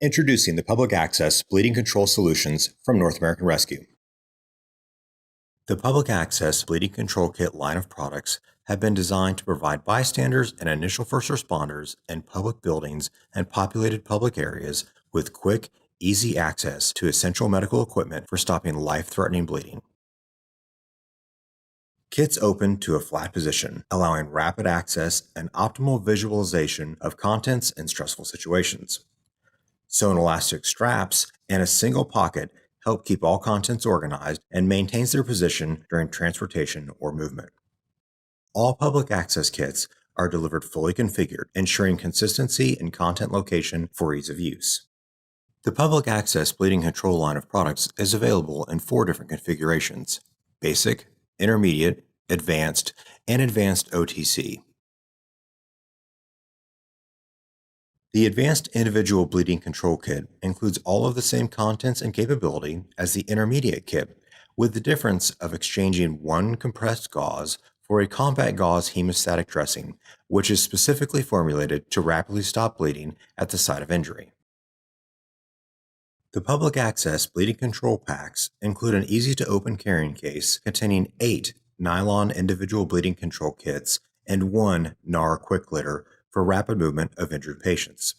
Introducing the public access bleeding control solutions from North American Rescue. The public access bleeding control kit line of products have been designed to provide bystanders and initial first responders in public buildings and populated public areas with quick, easy access to essential medical equipment for stopping life-threatening bleeding. Kits open to a flat position, allowing rapid access and optimal visualization of contents in stressful situations. Sewn elastic straps and a single pocket help keep all contents organized and maintains their position during transportation or movement. All public access kits are delivered fully configured, ensuring consistency in content location for ease of use. The public access bleeding control line of products is available in 4 different configurations: basic, intermediate, advanced, and advanced OTC. The Advanced Individual Bleeding Control Kit includes all of the same contents and capability as the Intermediate Kit, with the difference of exchanging one compressed gauze for a combat gauze hemostatic dressing, which is specifically formulated to rapidly stop bleeding at the site of injury. The public access bleeding control packs include an easy-to-open carrying case containing 8 nylon individual bleeding control kits and 1 NAR QuikClot for rapid movement of injured patients.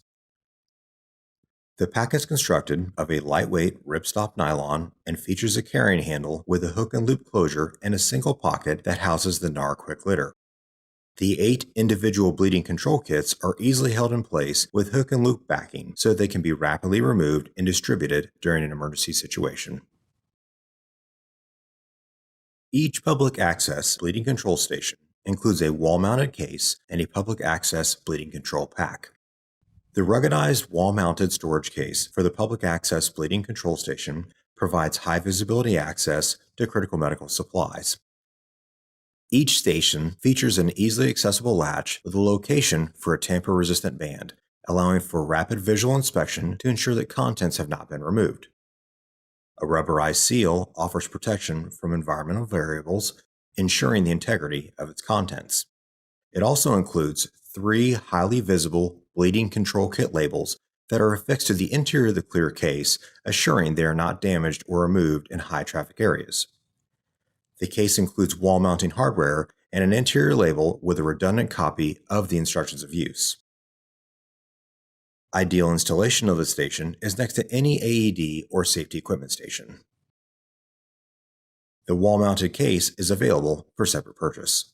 The pack is constructed of a lightweight ripstop nylon and features a carrying handle with a hook and loop closure and a single pocket that houses the NAR QuikClot. The 8 individual bleeding control kits are easily held in place with hook and loop backing so they can be rapidly removed and distributed during an emergency situation. Each public access bleeding control station includes a wall-mounted case and a public access bleeding control pack. The ruggedized wall-mounted storage case for the public access bleeding control station provides high visibility access to critical medical supplies. Each station features an easily accessible latch with a location for a tamper-resistant band, allowing for rapid visual inspection to ensure that contents have not been removed. A rubberized seal offers protection from environmental variables, ensuring the integrity of its contents. It also includes 3 highly visible bleeding control kit labels that are affixed to the interior of the clear case, assuring they are not damaged or removed in high traffic areas. The case includes wall mounting hardware and an interior label with a redundant copy of the instructions of use. Ideal installation of the station is next to any AED or safety equipment station. The wall-mounted case is available for separate purchase.